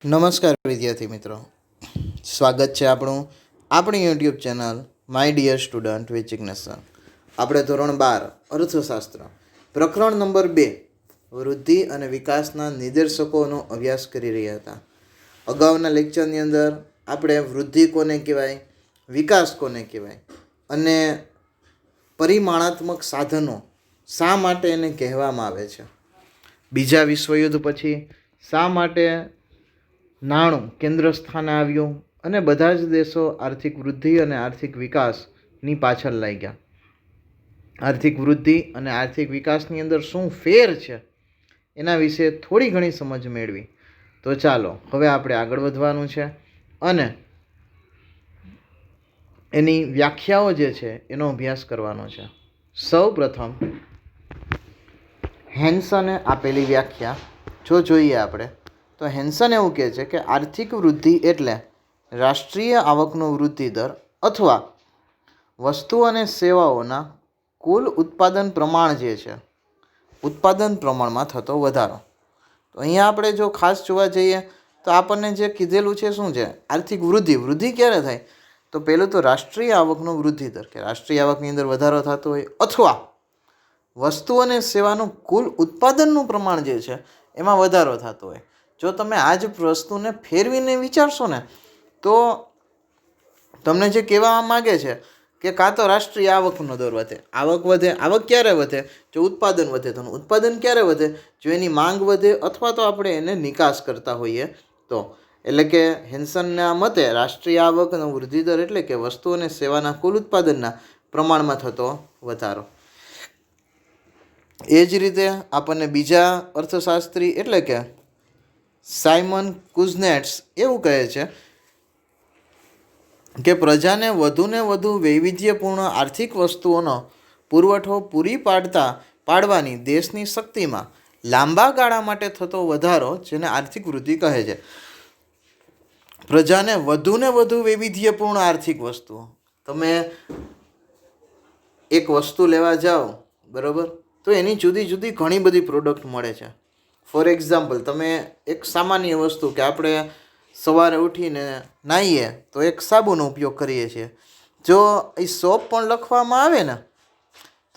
નમસ્કાર વિદ્યાર્થી મિત્રો, સ્વાગત છે આપણી YouTube channel my dear student with જિજ્ઞાસા. આપણે ધોરણ 12 અર્થશાસ્ત્ર પ્રકરણ નંબર 2 વૃદ્ધિ અને વિકાસના નિર્દેશકોનો અભ્યાસ કરી રહ્યા હતા. અગાઉના લેક્ચરની અંદર આપણે વૃદ્ધિ કોને કહેવાય, વિકાસ કોને કહેવાય અને પરિમાણાત્મક સાધનો શા માટે એને કહેવામાં આવે છે, બીજા વિશ્વયુદ્ધ પછી શા માટે નાણું કેન્દ્ર સ્થાને આવ્યું અને બધા જ દેશો આર્થિક વૃદ્ધિ અને આર્થિક વિકાસની પાછળ લાગ્યા. આર્થિક વૃદ્ધિ અને આર્થિક વિકાસની અંદર શું ફેર છે એના વિશે થોડી ઘણી સમજ મેળવી. તો ચાલો હવે આપણે આગળ વધવાનું છે અને એની વ્યાખ્યાઓ જે છે એનો અભ્યાસ કરવાનો છે. સૌ પ્રથમ હેન્સને આપેલી વ્યાખ્યા જો જોઈએ આપણે તો હેન્સન એવું કહે છે કે આર્થિક વૃદ્ધિ એટલે રાષ્ટ્રીય આવકનો વૃદ્ધિ દર અથવા વસ્તુ અને સેવાઓના કુલ ઉત્પાદન પ્રમાણ જે છે, ઉત્પાદન પ્રમાણમાં થતો વધારો. તો અહીંયા આપણે જો ખાસ જોવા જઈએ તો આપણને જે કીધેલું છે શું છે, આર્થિક વૃદ્ધિ. વૃદ્ધિ ક્યારે થાય તો પહેલું તો રાષ્ટ્રીય આવકનો વૃદ્ધિ દર, કે રાષ્ટ્રીય આવકની અંદર વધારો થતો હોય અથવા વસ્તુ અને સેવાનું કુલ ઉત્પાદનનું પ્રમાણ જે છે એમાં વધારો થતો હોય. જો તમે આ જ વસ્તુને ફેરવીને વિચારશો ને તો તમને જે કહેવામાં માગે છે કે કાં તો રાષ્ટ્રીય આવકનો દર વધે, આવક વધે. આવક ક્યારે વધે? જો ઉત્પાદન વધે. તો ઉત્પાદન ક્યારે વધે? જો એની માંગ વધે અથવા તો આપણે એને નિકાસ કરતા હોઈએ તો. એટલે કે હેન્સનના મતે રાષ્ટ્રીય આવકનો વૃદ્ધિ દર એટલે કે વસ્તુ અને સેવાના કુલ ઉત્પાદનના પ્રમાણમાં થતો વધારો. એ જ રીતે આપણને બીજા અર્થશાસ્ત્રી એટલે કે સાયમન કુઝનેટ્સ એવું કહે છે કે પ્રજાને વધુને વધુ વૈવિધ્યપૂર્ણ આર્થિક વસ્તુઓનો પુરવઠો પૂરી પાડવાની દેશની શક્તિમાં લાંબા ગાળા માટે થતો વધારો જેને આર્થિક વૃદ્ધિ કહે છે. પ્રજાને વધુને વધુ વૈવિધ્યપૂર્ણ આર્થિક વસ્તુઓ, તમે એક વસ્તુ લેવા જાઓ બરાબર, તો એની જુદી જુદી ઘણી બધી પ્રોડક્ટ મળે છે. ફોર એક્ઝામ્પલ, તમે એક સામાન્ય વસ્તુ કે આપણે સવારે ઉઠીને નાહીએ તો એક સાબુનો ઉપયોગ કરીએ છીએ. જો એ સોપ પણ લખવામાં આવે ને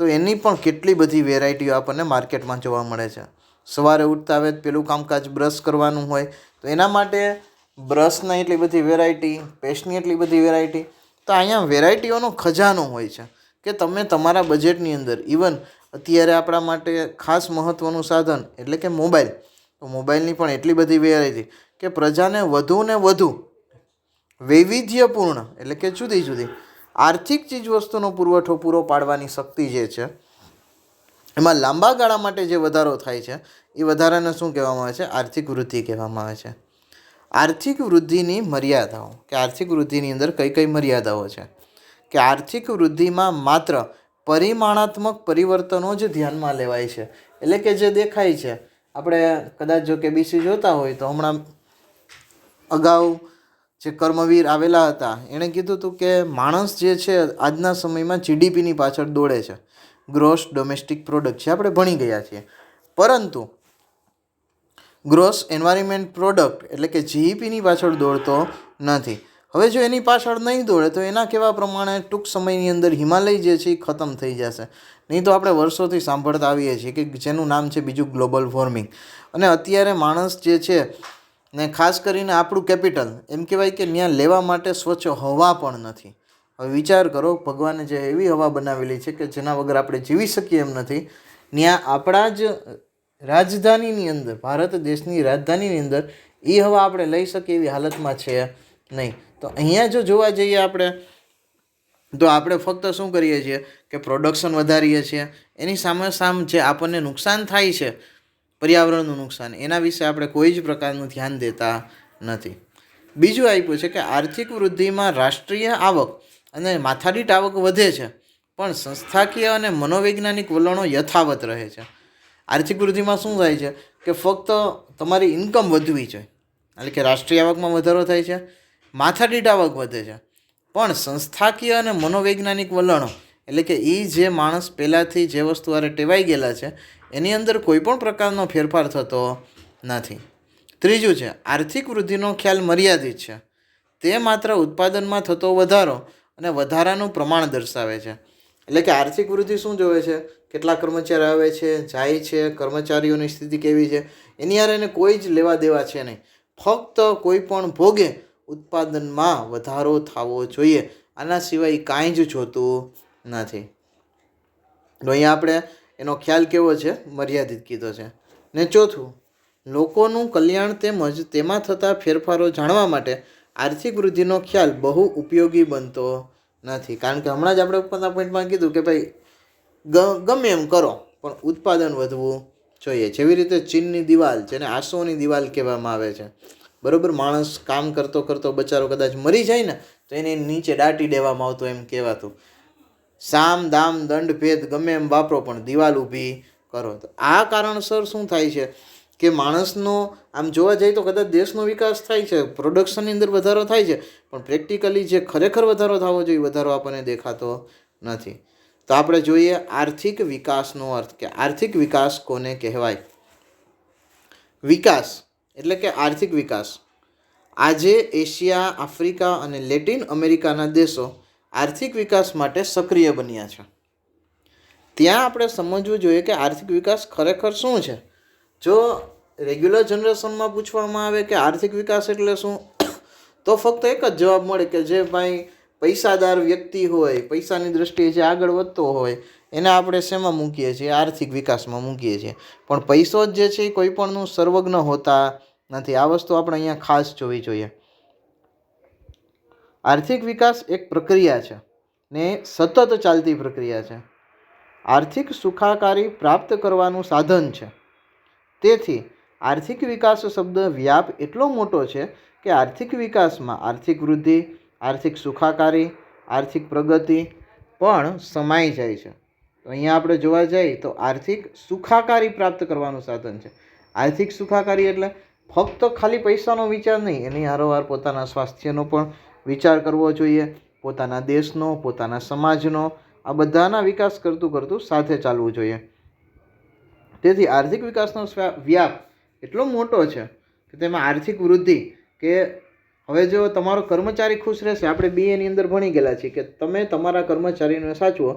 તો એની પણ કેટલી બધી વેરાયટીઓ આપણને માર્કેટમાં જોવા મળે છે. સવારે ઉઠતા આવે પેલું કામકાજ બ્રશ કરવાનું હોય તો એના માટે બ્રશના એટલી બધી વેરાયટી, પેસ્ટની એટલી બધી વેરાયટી. તો અહીંયા વેરાયટીઓનો ખજાનો હોય છે કે તમે તમારા બજેટની અંદર, ઇવન અત્યારે આપણા માટે ખાસ મહત્ત્વનું સાધન એટલે કે મોબાઈલ, તો મોબાઈલની પણ એટલી બધી વેરાયટી કે પ્રજાને વધુ ને વધુ વૈવિધ્યપૂર્ણ એટલે કે જુદી જુદી આર્થિક ચીજવસ્તુનો પુરવઠો પૂરો પાડવાની શક્તિ જે છે એમાં લાંબા ગાળા માટે જે વધારો થાય છે એ વધારાને શું કહેવામાં આવે છે? આર્થિક વૃદ્ધિ કહેવામાં આવે છે. આર્થિક વૃદ્ધિની મર્યાદાઓ, કે આર્થિક વૃદ્ધિની અંદર કઈ કઈ મર્યાદાઓ છે કે આર્થિક વૃદ્ધિમાં માત્ર પરિમાણાત્મક પરિવર્તનો જ ધ્યાનમાં લેવાય છે. એટલે કે જે દેખાય છે, આપણે કદાચ જો કે બીસી જોતા હોય તો હમણાં અગાઉ જે કર્મવીર આવેલા હતા એણે કીધું હતું કે માણસ જે છે આજના સમયમાં જીડીપીની પાછળ દોડે છે, ગ્રોસ ડોમેસ્ટિક પ્રોડક્ટ છે, આપણે ભણી ગયા છીએ. પરંતુ ગ્રોસ એન્વાયરમેન્ટ પ્રોડક્ટ એટલે કે જીઈપીની પાછળ દોડતો નથી. હવે જો એની પાછળ નહીં દોડે તો એના કહેવા પ્રમાણે ટૂંક સમયની અંદર હિમાલય જે છે એ ખતમ થઈ જશે. નહીં તો આપણે વર્ષોથી સાંભળતા આવીએ છીએ કે જેનું નામ છે બીજું ગ્લોબલ વોર્મિંગ. અને અત્યારે માણસ જે છે ને ખાસ કરીને આપણું કેપિટલ એમ કહેવાય કે ત્યાં લેવા માટે સ્વચ્છ હવા પણ નથી. હવે વિચાર કરો, ભગવાને જે એવી હવા બનાવેલી છે કે જેના વગર આપણે જીવી શકીએ એમ નથી, ત્યાં આપણા જ રાજધાનીની અંદર, ભારત દેશની રાજધાનીની અંદર એ હવા આપણે લઈ શકીએ એવી હાલતમાં છે નહીં. તો અહીંયા જો જોવા જઈએ આપણે તો આપણે ફક્ત શું કરીએ છીએ કે પ્રોડક્શન વધારીએ છીએ, એની સામે જે આપણને નુકસાન થાય છે, પર્યાવરણનું નુકસાન, એના વિશે આપણે કોઈ જ પ્રકારનું ધ્યાન દેતા નથી. બીજું આપ્યું છે કે આર્થિક વૃદ્ધિમાં રાષ્ટ્રીય આવક અને માથાદીઠ આવક વધે છે પણ સંસ્થાકીય અને મનોવૈજ્ઞાનિક વલણો યથાવત રહે છે. આર્થિક વૃદ્ધિમાં શું થાય છે કે ફક્ત તમારી ઇન્કમ વધવી જોઈએ, એટલે કે રાષ્ટ્રીય આવકમાં વધારો થાય છે, માથાદીઠ આવક વધે છે, પણ સંસ્થાકીય અને મનોવૈજ્ઞાનિક વલણો એટલે કે એ જે માણસ પહેલાંથી જે વસ્તુ વારે ટેવાઈ ગયેલા છે એની અંદર કોઈ પણ પ્રકારનો ફેરફાર થતો નથી. ત્રીજું છે આર્થિક વૃદ્ધિનો ખ્યાલ મર્યાદિત છે. તે માત્ર ઉત્પાદનમાં થતો વધારો અને વધારાનું પ્રમાણ દર્શાવે છે. એટલે કે આર્થિક વૃદ્ધિ શું જોવે છે? કેટલા કર્મચારી આવે છે, જાય છે, કર્મચારીઓની સ્થિતિ કેવી છે, એની હારે એને કોઈ જ લેવા દેવા છે નહીં. ફક્ત કોઈ પણ ભોગે ઉત્પાદનમાં વધારો થવો જોઈએ, આના સિવાય કાંઈ જ જોતું નથી. તો અહીંયા આપણે એનો ખ્યાલ કેવો છે? મર્યાદિત કીધો છે. ને ચોથું, લોકોનું કલ્યાણ તેમજ તેમાં થતા ફેરફારો જાણવા માટે આર્થિક વૃદ્ધિનો ખ્યાલ બહુ ઉપયોગી બનતો નથી. કારણ કે હમણાં જ આપણે ઉપરના પોઈન્ટમાં કીધું કે ભાઈ ગમે એમ કરો પણ ઉત્પાદન વધવું જોઈએ. જેવી રીતે ચીનની દિવાલ, જેને આંસુઓની દિવાલ કહેવામાં આવે છે, બરાબર, માણસ કામ કરતો કરતો બચારો કદાચ મરી જાય ને તો એને નીચે દાટી દેવામાં આવતો, એમ કહેવાતું. સામ દામ દંડ ભેદ ગમે એમ વાપરો પણ દિવાલ ઊભી કરો. તો આ કારણસર શું થાય છે કે માણસનો આમ જોવા જઈએ તો કદાચ દેશનો વિકાસ થાય છે, પ્રોડક્શનની અંદર વધારો થાય છે, પણ પ્રેક્ટિકલી જે ખરેખર વધારો થવો જોઈએ વધારો આપણને દેખાતો નથી. તો આપણે જોઈએ આર્થિક વિકાસનો અર્થ, કે આર્થિક વિકાસ કોને કહેવાય. વિકાસ એટલે કે આર્થિક વિકાસ. આજે એશિયા, આફ્રિકા અને લેટિન અમેરિકાના દેશો આર્થિક વિકાસ માટે સક્રિય બન્યા છે. ત્યાં આપણે સમજવું જોઈએ કે આર્થિક વિકાસ ખરેખર શું છે. જો રેગ્યુલર જનરેશનમાં પૂછવામાં આવે કે આર્થિક વિકાસ એટલે શું, તો ફક્ત એક જ જવાબ મળે કે જે ભાઈ પૈસાદાર વ્યક્તિ હોય, પૈસાની દ્રષ્ટિએ જે આગળ વધતો હોય, એને આપણે શેમાં મૂકીએ છીએ? આર્થિક વિકાસમાં મૂકીએ છીએ. પણ પૈસો જ જે છે એ કોઈ પણનું સર્વજ્ઞ હોતા નથી. આ વસ્તુ આપણે અહીંયા ખાસ જોવી જોઈએ. આર્થિક વિકાસ એક પ્રક્રિયા છે ને સતત ચાલતી પ્રક્રિયા છે. આર્થિક સુખાકારી પ્રાપ્ત કરવાનું સાધન છે. તેથી આર્થિક વિકાસ શબ્દ વ્યાપ એટલો મોટો છે કે આર્થિક વિકાસમાં આર્થિક વૃદ્ધિ, આર્થિક સુખાકારી, આર્થિક પ્રગતિ પણ સમાઈ જાય છે. તો અહીંયા આપણે જોવા જઈએ તો આર્થિક સુખાકારી પ્રાપ્ત કરવાનું સાધન છે. આર્થિક સુખાકારી એટલે ફક્ત ખાલી પૈસાનો વિચાર નહીં, એની હારોહાર પોતાના સ્વાસ્થ્યનો પણ વિચાર કરવો જોઈએ, પોતાના દેશનો, પોતાના સમાજનો, આ બધાના વિકાસ કરતું કરતું સાથે ચાલવું જોઈએ. તેથી આર્થિક વિકાસનો વ્યાપ એટલો મોટો છે કે તેમાં આર્થિક વૃદ્ધિ, કે હવે જો તમારો કર્મચારી ખુશ રહેશે, આપણે BA ની અંદર ભણી ગયેલા છીએ કે તમે તમારા કર્મચારીને સાચવો,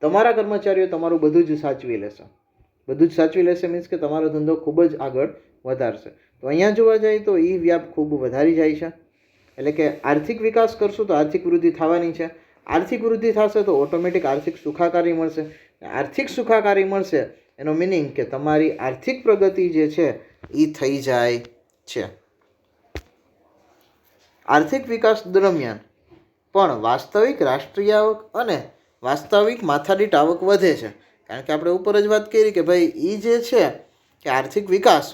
તમારા કર્મચારીઓ તમારું બધું જ સાચવી લેશે. બધું જ સાચવી લેશે મીન્સ કે તમારો ધંધો ખૂબ જ આગળ વધારશે. તો અહીંયા જોવા જઈએ તો એ વ્યાપ ખૂબ વધારી જાય છે. એટલે કે આર્થિક વિકાસ કરશું તો આર્થિક વૃદ્ધિ થવાની છે. આર્થિક વૃદ્ધિ થશે તો ઓટોમેટિક આર્થિક સુખાકારી મળશે. આર્થિક સુખાકારી મળશે એનો મિનિંગ કે તમારી આર્થિક પ્રગતિ જે છે એ થઈ જાય છે. આર્થિક વિકાસ દરમિયાન પણ વાસ્તવિક રાષ્ટ્રીય આવક અને વાસ્તવિક માથાદીઠ આવક વધે છે. કારણ કે આપણે ઉપર જ વાત કરી કે ભાઈ એ જે છે કે આર્થિક વિકાસ,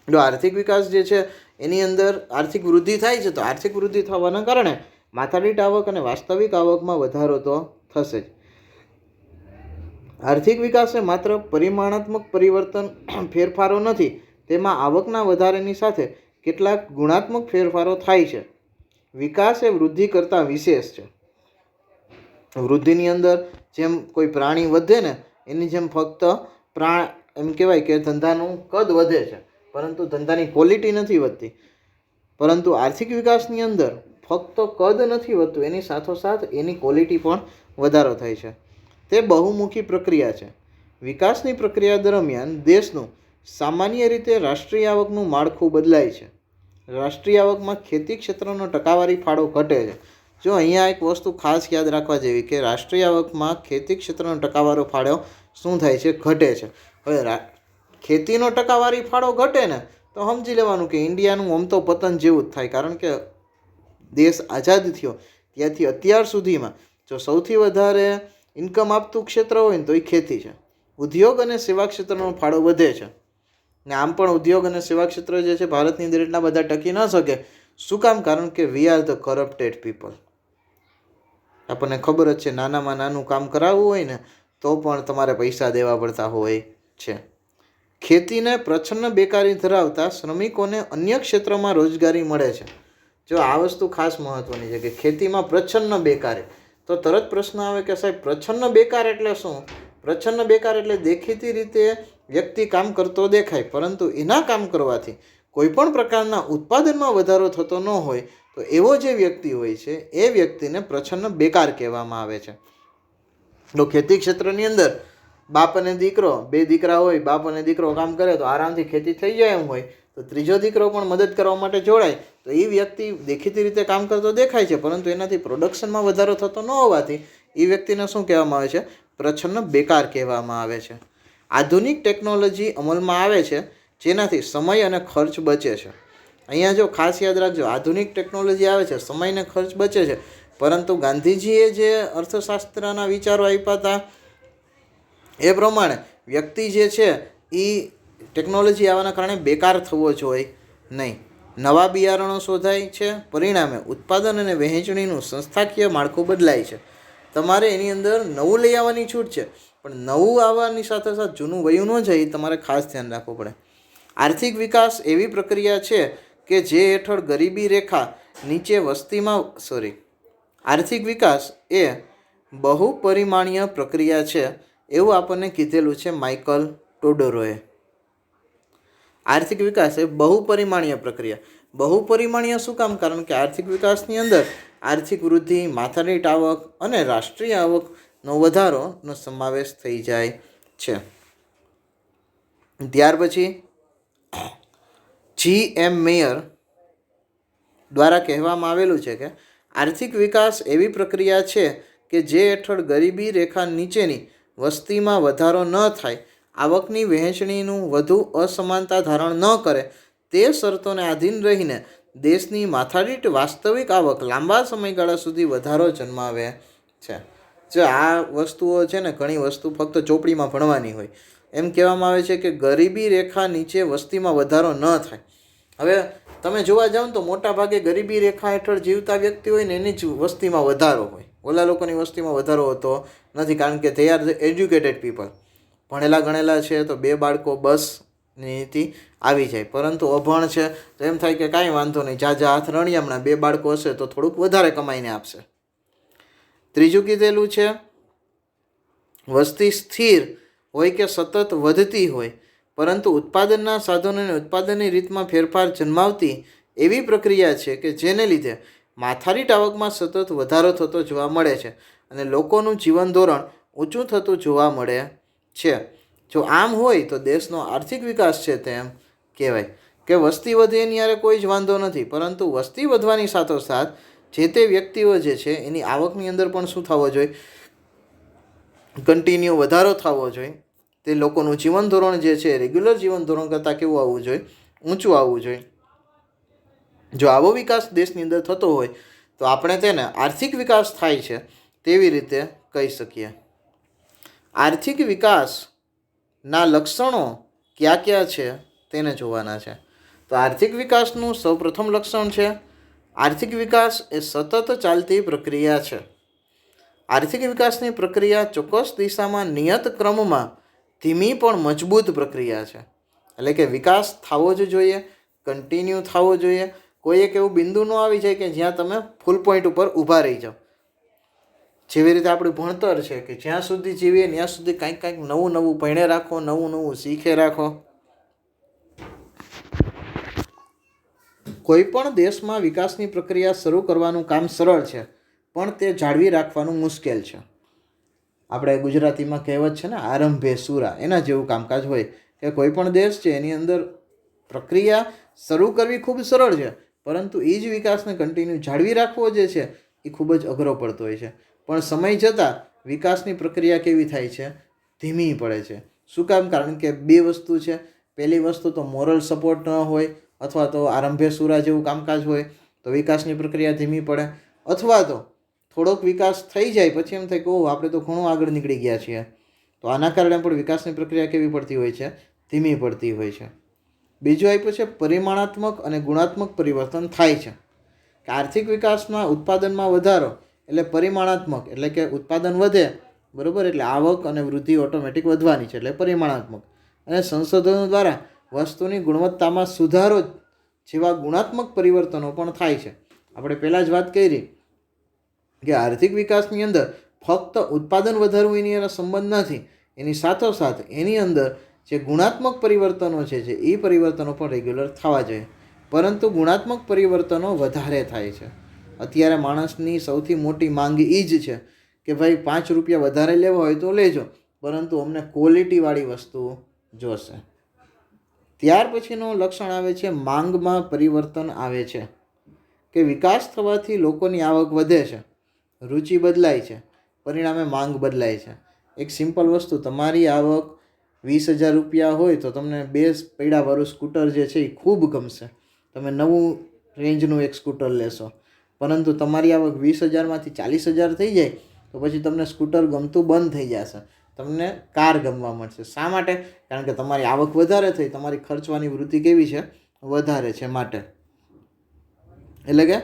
જો આર્થિક વિકાસ જે છે એની અંદર આર્થિક વૃદ્ધિ થાય છે, તો આર્થિક વૃદ્ધિ થવાના કારણે માથાદીઠ આવક અને વાસ્તવિક આવકમાં વધારો તો થશે જ. આર્થિક વિકાસ એ માત્ર પરિમાણાત્મક પરિવર્તન ફેરફારો નથી, તેમાં આવકના વધારાની સાથે કેટલાક ગુણાત્મક ફેરફારો થાય છે. વિકાસ એ વૃદ્ધિ કરતાં વિશેષ છે. વૃદ્ધિની અંદર જેમ કોઈ પ્રાણી વધે ને એની જેમ ફક્ત એમ કહેવાય કે ધંધાનું કદ વધે છે, પરંતુ ધંધાની ક્વોલિટી નથી વધતી. પરંતુ આર્થિક વિકાસની અંદર ફક્ત કદ નથી વધતું, એની સાથોસાથ એની ક્વોલિટી પણ વધારો થાય છે. તે બહુમુખી પ્રક્રિયા છે. વિકાસની પ્રક્રિયા દરમિયાન દેશનું સામાન્ય રીતે રાષ્ટ્રીય આવકનું માળખું બદલાય છે. રાષ્ટ્રીય આવકમાં ખેતી ક્ષેત્રનો ટકાવારી ફાળો ઘટે છે. જો અહીંયા એક વસ્તુ ખાસ યાદ રાખવા જેવી કે રાષ્ટ્રીય આવકમાં ખેતી ક્ષેત્રનો ટકાવારો ફાળો શું થાય છે? ઘટે છે. હવે ખેતીનો ટકાવારી ફાળો ઘટે ને તો સમજી લેવાનું કે ઇન્ડિયાનું આમ તો પતન જેવું જ થાય. કારણ કે દેશ આઝાદ થયો ત્યાંથી અત્યાર સુધીમાં જો સૌથી વધારે ઇન્કમ આપતું ક્ષેત્ર હોય ને તો એ ખેતી છે. ઉદ્યોગ અને સેવા ક્ષેત્રનો ફાળો વધે છે. ને આમ પણ ઉદ્યોગ અને સેવા ક્ષેત્ર જે છે ભારતની અંદર એટલા બધા ટકી ન શકે. શું કામ? કારણ કે we are the corrupted people. આપણને ખબર જ છે, નાનામાં નાનું કામ કરાવવું હોય ને તો પણ તમારે પૈસા દેવા પડતા હોય છે. ખેતીને પ્રચ્છન્ન બેકારી ધરાવતા શ્રમિકોને અન્ય ક્ષેત્રોમાં રોજગારી મળે છે. જો આ વસ્તુ ખાસ મહત્વની છે કે ખેતીમાં પ્રચ્છન્ન બેકારી, તો તરત પ્રશ્ન આવે કે સાહેબ પ્રચ્છન્ન બેકાર એટલે શું? પ્રચ્છન્ન બેકાર એટલે દેખીતી રીતે વ્યક્તિ કામ કરતો દેખાય પરંતુ એના કામ કરવાથી કોઈ પણ પ્રકારના ઉત્પાદનમાં વધારો થતો ન હોય તો એવો જે વ્યક્તિ હોય છે એ વ્યક્તિને પ્રચ્છન્ન બેકાર કહેવામાં આવે છે. તો ખેતી ક્ષેત્રની અંદર બાપ અને દીકરો, બે દીકરા હોય, બાપ અને દીકરો કામ કરે તો આરામથી ખેતી થઈ જાય એમ હોય, તો ત્રીજો દીકરો પણ મદદ કરવા માટે જોડાય તો એ વ્યક્તિ દેખીતી રીતે કામ કરતો દેખાય છે પરંતુ એનાથી પ્રોડક્શનમાં વધારો થતો ન હોવાથી એ વ્યક્તિને શું કહેવામાં આવે છે? પ્રચ્છન્ન બેકાર કહેવામાં આવે છે. આધુનિક ટેકનોલોજી અમલમાં આવે છે જેનાથી સમય અને ખર્ચ બચે છે. અહીંયા જો ખાસ યાદ રાખજો, આધુનિક ટેકનોલોજી આવે છે, સમય અને ખર્ચ બચે છે, પરંતુ ગાંધીજીએ જે અર્થશાસ્ત્રના વિચારો આપ્યા હતા એ પ્રમાણે વ્યક્તિ જે છે એ ટેકનોલોજી આવવાના કારણે બેકાર થવો જોઈએ નહીં. નવા બિયારણો શોધાય છે, પરિણામે ઉત્પાદન અને વહેંચણીનું સંસ્થાકીય માળખું બદલાય છે. તમારે એની અંદર નવું લઈ આવવાની છૂટ છે, પણ નવું આવવાની સાથે સાથે જૂનું વયું ન જાય એ તમારે ખાસ ધ્યાન રાખવું પડે. આર્થિક વિકાસ એવી પ્રક્રિયા છે કે જે હેઠળ ગરીબી રેખા નીચે આર્થિક વિકાસ એ બહુપરિમાણીય પ્રક્રિયા છે એવું આપણને કીધેલું છે માઇકલ ટોડરોએ. આર્થિક વિકાસ એ બહુપરિમાણીય પ્રક્રિયા. બહુપરિમાણીય શું કામ? કારણ કે આર્થિક વિકાસની અંદર આર્થિક વૃદ્ધિ, માથાદીઠ આવક અને રાષ્ટ્રીય આવકનો વધારોનો સમાવેશ થઈ જાય છે. ત્યાર પછી G.M. મેયર દ્વારા કહેવામાં આવેલું છે કે આર્થિક વિકાસ એવી પ્રક્રિયા છે કે જે હેઠળ ગરીબી રેખા નીચેની વસ્તીમાં વધારો ન થાય, આવકની વહેંચણીનું વધુ અસમાનતા ધારણ ન કરે તે શરતોને આધીન રહીને દેશની માથાદીઠ વાસ્તવિક આવક લાંબા સમયગાળા સુધી વધારો જન્માવે છે. જો આ વસ્તુઓ છે ને, ઘણી વસ્તુ ફક્ત ચોપડીમાં ભણવાની હોય. એમ કહેવામાં આવે છે કે ગરીબી રેખા નીચે વસ્તીમાં વધારો ન થાય. હવે તમે જોવા જાઓ ને તો મોટા ભાગે ગરીબી રેખા હેઠળ જીવતા વ્યક્તિ હોય ને એની જ વસ્તીમાં વધારો હોય. ઓલા લોકોની વસ્તીમાં વધારો હોતો નથી, કારણ કે they are the educated people. ભણેલા ગણેલા છે તો 2 બાળકો બસ નીતિ આવી જાય, પરંતુ અભણ છે તો એમ થાય કે કાંઈ વાંધો નહીં, જાજા હાથ રણી, હમણાં 2 બાળકો હશે તો થોડુંક વધારે કમાઈને આપશે. ત્રીજું કીધેલું છે વસ્તી સ્થિર હોય કે સતત વધતી હોય પરંતુ ઉત્પાદનના સાધનો અને ઉત્પાદનની રીતમાં ફેરફાર જન્માવતી એવી પ્રક્રિયા છે કે જેને લીધે માથાદીઠ આવકમાં સતત વધારો થતો જોવા મળે છે અને લોકોનું જીવન ધોરણ ઊંચું થતું જોવા મળે છે. જો આમ હોય તો દેશનો આર્થિક વિકાસ છે તેમ કહેવાય. કે વસ્તી વધે એની યારે કોઈ જ વાંધો નથી, પરંતુ વસ્તી વધવાની સાથોસાથ જે તે વ્યક્તિઓ જે છે એની આવકની અંદર પણ શું થવો જોઈએ? કન્ટિન્યુ વધારો થવો જોઈએ. તે લોકોનું જીવન ધોરણ જે છે રેગ્યુલર જીવન ધોરણ કરતાં કેવું આવવું જોઈએ? ઊંચું આવવું જોઈએ. જો આવો વિકાસ દેશની અંદર થતો હોય તો આપણે તેને આર્થિક વિકાસ થાય છે તેવી રીતે કહી શકીએ. આર્થિક વિકાસના લક્ષણો કયા કયા છે તેને જોવાના છે. તો આર્થિક વિકાસનું સૌપ્રથમ લક્ષણ છે આર્થિક વિકાસ એ સતત ચાલતી પ્રક્રિયા છે. આર્થિક વિકાસની પ્રક્રિયા ચોક્કસ દિશામાં નિયત ક્રમમાં ધીમી પણ મજબૂત પ્રક્રિયા છે. એટલે કે વિકાસ થવો જ જોઈએ, કન્ટિન્યુ થવો જોઈએ. કોઈ એક એવું બિંદુ ન આવી જાય કે જ્યાં તમે ફૂલ પોઈન્ટ ઉપર ઊભા રહી જાઓ. જેવી રીતે આપણું ભણતર છે કે જ્યાં સુધી જીવીએ ત્યાં સુધી કાંઈક નવું નવું ભણે રાખો, નવું નવું શીખે રાખો. કોઈ પણ દેશમાં વિકાસની પ્રક્રિયા શરૂ કરવાનું કામ સરળ છે, પણ તે જાળવી રાખવાનું મુશ્કેલ છે. આપણે ગુજરાતીમાં કહેવત છે ને, આરંભે સુરા, એના જેવું કામકાજ હોય કે કોઈ પણ દેશ છે એની અંદર પ્રક્રિયા શરૂ કરવી ખૂબ સરળ છે, પરંતુ એ જ વિકાસને કન્ટિન્યુ જાળવી રાખવો જે છે એ ખૂબ જ અઘરો પડતો હોય છે. પણ સમય જતાં વિકાસની પ્રક્રિયા કેવી થાય છે? ધીમી પડે છે. શું કામ? કારણ કે 2 વસ્તુ છે. પહેલી વસ્તુ તો મોરલ સપોર્ટ ન હોય, અથવા તો આરંભે સુરા જેવું કામકાજ હોય તો વિકાસની પ્રક્રિયા ધીમી પડે, અથવા તો થોડોક વિકાસ થઈ જાય પછી એમ થાય કે ઓહ, આપણે તો ઘણું આગળ નીકળી ગયા છીએ. તો આના કારણે પણ વિકાસની પ્રક્રિયા કેવી પડતી હોય છે? ધીમી પડતી હોય છે. બીજું આપ્યું છે પરિમાણાત્મક અને ગુણાત્મક પરિવર્તન થાય છે. કે આર્થિક વિકાસમાં ઉત્પાદનમાં વધારો એટલે પરિમાણાત્મક, એટલે કે ઉત્પાદન વધે, બરાબર, એટલે આવક અને વૃદ્ધિ ઓટોમેટિક વધવાની છે, એટલે પરિમાણાત્મક. અને સંશોધનો દ્વારા વસ્તુની ગુણવત્તામાં સુધારો જેવા ગુણાત્મક પરિવર્તનો પણ થાય છે. આપણે પહેલાં જ વાત કરી કે આર્થિક વિકાસની અંદર ફક્ત ઉત્પાદન વધારવું એની એનો સંબંધ નથી, એની સાથોસાથ એની અંદર જે ગુણાત્મક પરિવર્તનો છે એ પરિવર્તનો પણ રેગ્યુલર થવા જોઈએ, પરંતુ ગુણાત્મક પરિવર્તનો વધારે થાય છે. અત્યારે માણસની સૌથી મોટી માંગ એ જ છે કે ભાઈ 5 રૂપિયા વધારે લેવા હોય તો લેજો, પરંતુ અમને ક્વોલિટીવાળી વસ્તુ જોશે. ત્યાર પછીનું લક્ષણ આવે છે માંગમાં પરિવર્તન આવે છે, કે વિકાસ થવાથી લોકોની આવક વધે છે, રુચિ બદલાય છે, પરિણામે માંગ બદલાય છે. એક સિમ્પલ વસ્તુ, તમારી આવક 20,000 રૂપિયા હોય તો તમને 2 પૈડાવાળું સ્કૂટર જે છે એ ખૂબ ગમશે, તમે નવું રેન્જનું એક સ્કૂટર લેશો. પરંતુ તમારી આવક 20,000માંથી 40,000 થઈ જાય તો પછી તમને સ્કૂટર ગમતું બંધ થઈ જશે, તમને કાર ગમવા મળશે. શા માટે? કારણ કે તમારી આવક વધારે થઈ, તમારી ખર્ચવાની વૃત્તિ કેવી છે? વધારે છે માટે. એટલે કે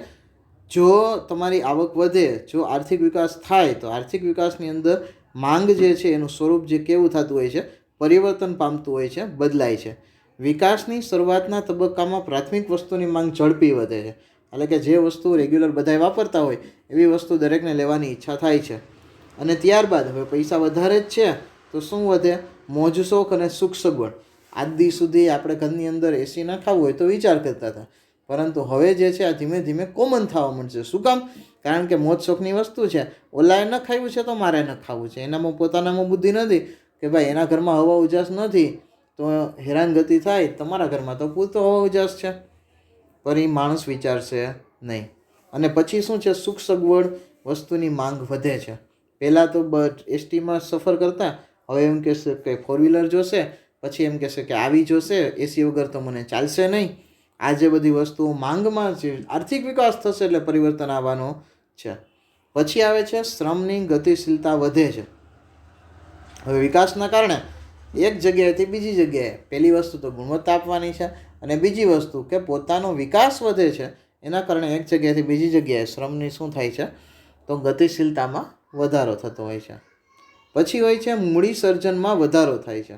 જો તમારી આવક વધે, જો આર્થિક વિકાસ થાય, તો આર્થિક વિકાસની અંદર માંગ જે છે એનું સ્વરૂપ જે કેવું થતું હોય છે? પરિવર્તન પામતું હોય છે, બદલાય છે. વિકાસની શરૂઆતના તબક્કામાં પ્રાથમિક વસ્તુની માંગ ઝડપી વધે છે. એટલે કે જે વસ્તુ રેગ્યુલર બધાય વાપરતા હોય એવી વસ્તુ દરેકને લેવાની ઈચ્છા થાય છે. અને ત્યારબાદ હવે પૈસા વધારે જ છે તો શું વધે? મોજ શોખ અને સુખ સગવડ. આજ દી સુધી આપણે ઘરની અંદર એસી ન ખાવું હોય તો વિચાર કરતા હતા, પરંતુ હવે જે છે આ ધીમે ધીમે કોમન થવા મળશે. શું કામ? કારણ કે મોજ શોખની વસ્તુ છે, ઓલાએ ન ખાવું છે તો મારે ન ખાવું છે. એનામાં પોતાનામાં બુદ્ધિ નથી કે ભાઈ એના ઘરમાં હવા ઉજાસ નથી તો હેરાનગતિ થાય, તમારા ઘરમાં તો પૂરતો હવા ઉજાસ છે. પર એ માણસ વિચારશે નહીં. અને પછી શું છે? સુખ સગવડ વસ્તુની માંગ વધે છે. પહેલાં તો એસટીમાં સફર કરતા, હવે એમ કહેશે કે 4 વ્હીલર જોશે, પછી એમ કહેશે કે આવી જોશે, એસી વગર તો મને ચાલશે નહીં. આ જે બધી વસ્તુઓ માંગમાં છે, આર્થિક વિકાસ થશે એટલે પરિવર્તન આવવાનો છે. પછી આવે છે શ્રમની ગતિશીલતા વધે છે. હવે વિકાસના કારણે એક જગ્યાએથી બીજી જગ્યાએ, પહેલી વસ્તુ તો ગુણવત્તા આપવાની છે, અને બીજી વસ્તુ કે પોતાનો વિકાસ વધે છે, એના કારણે એક જગ્યાએથી બીજી જગ્યાએ શ્રમની શું થાય છે? તો ગતિશીલતામાં વધારો થતો હોય છે. પછી હોય છે મૂડી સર્જનમાં વધારો થાય છે,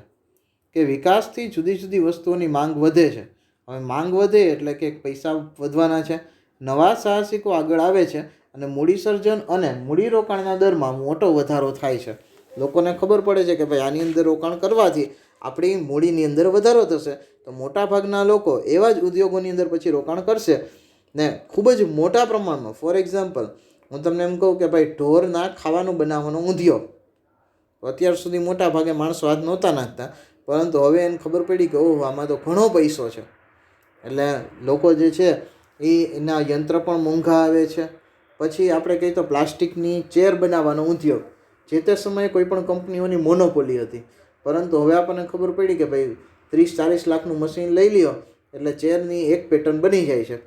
કે વિકાસથી જુદી જુદી વસ્તુઓની માંગ વધે છે. હવે માંગ વધે એટલે કે પૈસા વધવાના છે, નવા સાહસિકો આગળ આવે છે, અને મૂડી સર્જન અને મૂડીરોકાણના દરમાં મોટો વધારો થાય છે. લોકોને ખબર પડે છે કે ભાઈ આની અંદર રોકાણ કરવાથી આપણી મૂડીની અંદર વધારો થશે, તો મોટાભાગના લોકો એવા જ ઉદ્યોગોની અંદર પછી રોકાણ કરશે ને ખૂબ જ મોટા પ્રમાણમાં. ફોર એક્ઝામ્પલ, હું તમને એમ કહું કે ભાઈ ઢોરના ખાવાનું બનાવવાનો ઊંધિયો, અત્યાર સુધી મોટા ભાગે માણસો હાથ નહોતા નાખતા, પરંતુ હવે એને ખબર પડી કે ઓહ આમાં તો ઘણો પૈસો છે, એટલે લોકો જે છે એના યંત્ર પણ મોંઘા આવે છે. પછી આપણે કહીએ તો પ્લાસ્ટિકની ચેર બનાવવાનો ઉદ્યોગ, જે તે સમયે કોઈ પણ કંપનીઓની મોનોપોલી હતી, પરંતુ હવે આપણને ખબર પડી કે ભાઈ 30-40 લાખનું મશીન લઈ લ્યો એટલે ચેરની એક પેટર્ન બની જાય છે.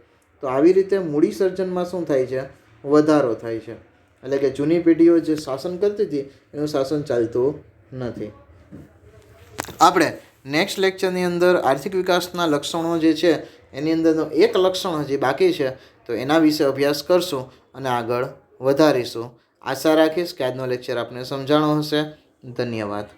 તો આવી રીતે મૂડી સર્જનમાં શું થાય છે? વધારો થાય છે. એટલે કે જૂની પેઢીઓ જે શાસન કરતી હતી એનું શાસન ચાલતું નથી. આપણે નેક્સ્ટ લેક્ચરની અંદર આર્થિક વિકાસના લક્ષણો જે છે એની અંદરનો એક લક્ષણ હજી બાકી છે, તો એના વિશે અભ્યાસ કરશું અને આગળ વધારીશું. આશા રાખીશ કે આજનો લેક્ચર આપને સમજાણો હશે. ધન્યવાદ.